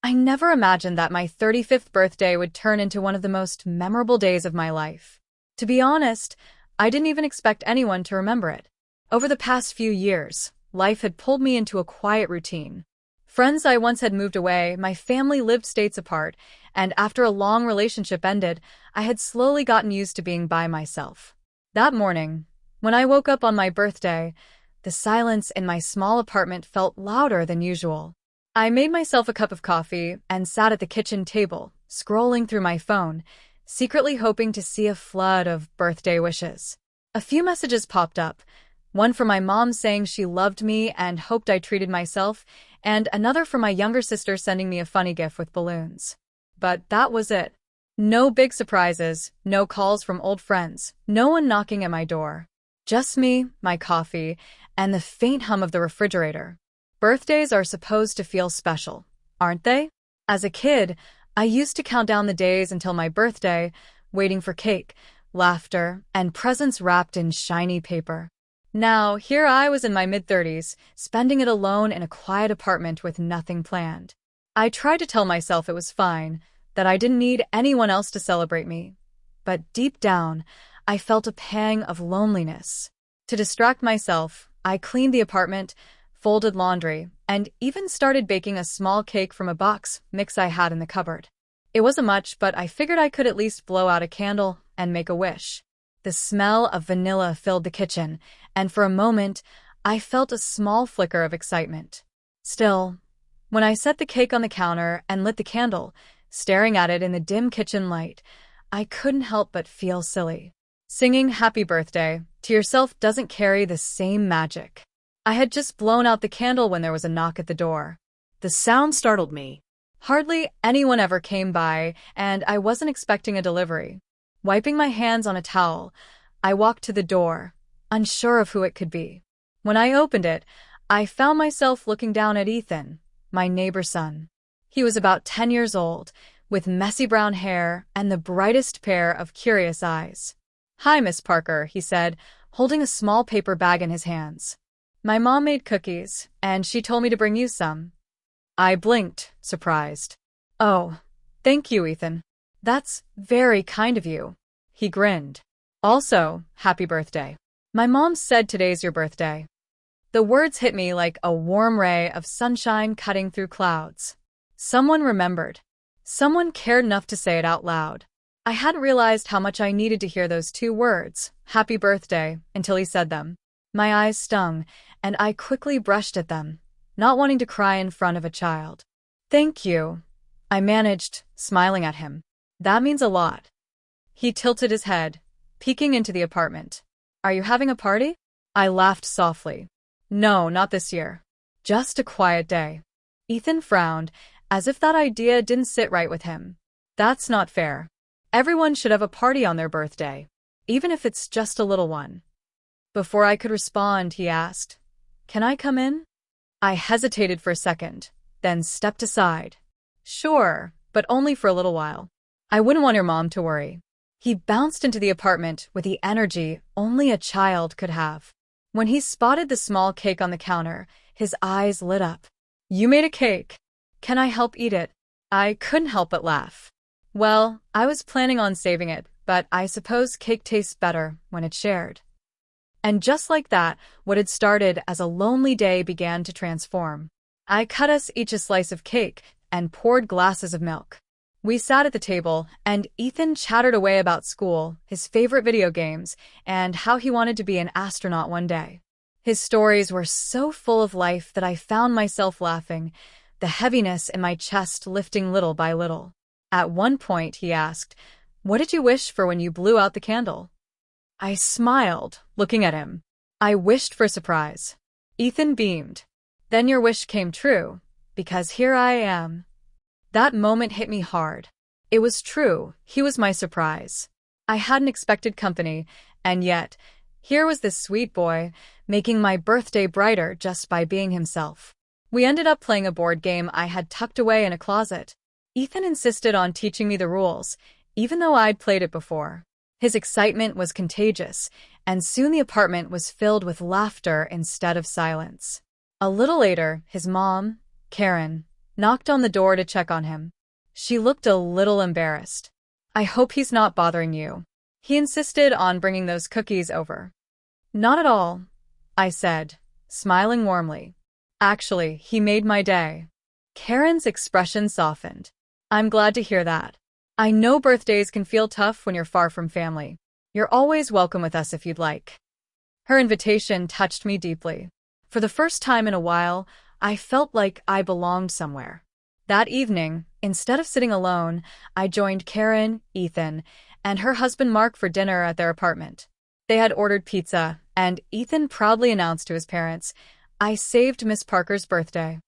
I never imagined that my 35th birthday would turn into one of the most memorable days of my life. To be honest, I didn't even expect anyone to remember it. Over the past few years, life had pulled me into a quiet routine. Friends I once had moved away, my family lived states apart, and after a long relationship ended, I had slowly gotten used to being by myself. That morning, when I woke up on my birthday, the silence in my small apartment felt louder than usual. I made myself a cup of coffee and sat at the kitchen table, scrolling through my phone, secretly hoping to see a flood of birthday wishes. A few messages popped up, one from my mom saying she loved me and hoped I treated myself, and another from my younger sister sending me a funny gift with balloons. But that was it. No big surprises, no calls from old friends, no one knocking at my door. Just me, my coffee, and the faint hum of the refrigerator. Birthdays are supposed to feel special, aren't they? As a kid, I used to count down the days until my birthday, waiting for cake, laughter, and presents wrapped in shiny paper. Now, here I was in my mid-30s, spending it alone in a quiet apartment with nothing planned. I tried to tell myself it was fine, that I didn't need anyone else to celebrate me. But deep down, I felt a pang of loneliness. To distract myself, I cleaned the apartment, folded laundry, and even started baking a small cake from a box mix I had in the cupboard. It wasn't much, but I figured I could at least blow out a candle and make a wish. The smell of vanilla filled the kitchen, and for a moment, I felt a small flicker of excitement. Still, when I set the cake on the counter and lit the candle, staring at it in the dim kitchen light, I couldn't help but feel silly. Singing happy birthday to yourself doesn't carry the same magic. I had just blown out the candle when there was a knock at the door. The sound startled me. Hardly anyone ever came by, and I wasn't expecting a delivery. Wiping my hands on a towel, I walked to the door, unsure of who it could be. When I opened it, I found myself looking down at Ethan, my neighbor's son. He was about 10 years old, with messy brown hair and the brightest pair of curious eyes. "Hi, Miss Parker," he said, holding a small paper bag in his hands. "My mom made cookies, and she told me to bring you some." I blinked, surprised. "Oh, thank you, Ethan. That's very kind of you." He grinned. "Also, happy birthday. My mom said today's your birthday." The words hit me like a warm ray of sunshine cutting through clouds. Someone remembered. Someone cared enough to say it out loud. I hadn't realized how much I needed to hear those two words, happy birthday, until he said them. My eyes stung, and I quickly brushed at them, not wanting to cry in front of a child. "Thank you," I managed, smiling at him. "That means a lot." He tilted his head, peeking into the apartment. "Are you having a party?" I laughed softly. "No, not this year. Just a quiet day." Ethan frowned, as if that idea didn't sit right with him. "That's not fair. Everyone should have a party on their birthday, even if it's just a little one." Before I could respond, he asked, "Can I come in?" I hesitated for a second, then stepped aside. "Sure, but only for a little while. I wouldn't want your mom to worry." He bounced into the apartment with the energy only a child could have. When he spotted the small cake on the counter, his eyes lit up. "You made a cake. Can I help eat it?" I couldn't help but laugh. Well, I was planning on saving it, but I suppose cake tastes better when it's shared. And just like that, what had started as a lonely day began to transform. I cut us each a slice of cake and poured glasses of milk. We sat at the table, and Ethan chattered away about school, his favorite video games, and how he wanted to be an astronaut one day. His stories were so full of life that I found myself laughing, the heaviness in my chest lifting little by little. At one point, he asked, "What did you wish for when you blew out the candle?" I smiled, looking at him. "I wished for a surprise." Ethan beamed. "Then your wish came true, because here I am." That moment hit me hard. It was true, he was my surprise. I hadn't expected company, and yet, here was this sweet boy, making my birthday brighter just by being himself. We ended up playing a board game I had tucked away in a closet. Ethan insisted on teaching me the rules, even though I'd played it before. His excitement was contagious, and soon the apartment was filled with laughter instead of silence. A little later, his mom, Karen, knocked on the door to check on him. She looked a little embarrassed. "I hope he's not bothering you." He insisted on bringing those cookies over. "Not at all," I said, smiling warmly. "Actually, he made my day." Karen's expression softened. "I'm glad to hear that. I know birthdays can feel tough when you're far from family. You're always welcome with us if you'd like." Her invitation touched me deeply. For the first time in a while, I felt like I belonged somewhere. That evening, instead of sitting alone, I joined Karen, Ethan, and her husband Mark for dinner at their apartment. They had ordered pizza, and Ethan proudly announced to his parents, "I saved Miss Parker's birthday."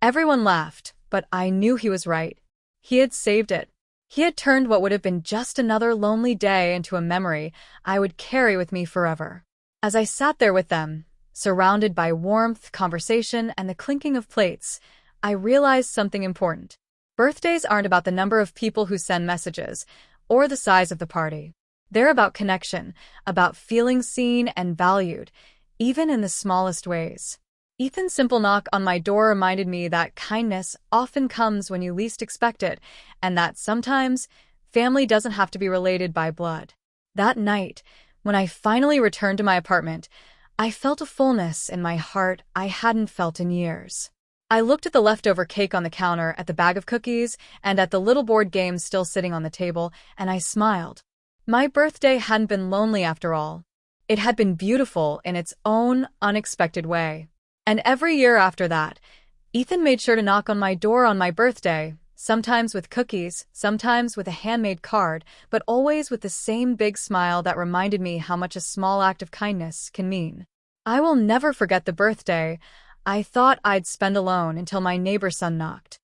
Everyone laughed, but I knew he was right. He had saved it. He had turned what would have been just another lonely day into a memory I would carry with me forever. As I sat there with them, surrounded by warmth, conversation, and the clinking of plates, I realized something important. Birthdays aren't about the number of people who send messages, or the size of the party. They're about connection, about feeling seen and valued, even in the smallest ways. Ethan's simple knock on my door reminded me that kindness often comes when you least expect it, and that sometimes family doesn't have to be related by blood. That night, when I finally returned to my apartment, I felt a fullness in my heart I hadn't felt in years. I looked at the leftover cake on the counter, at the bag of cookies, and at the little board game still sitting on the table, and I smiled. My birthday hadn't been lonely after all. It had been beautiful in its own unexpected way. And every year after that, Ethan made sure to knock on my door on my birthday, sometimes with cookies, sometimes with a handmade card, but always with the same big smile that reminded me how much a small act of kindness can mean. I will never forget the birthday I thought I'd spend alone until my neighbor's son knocked.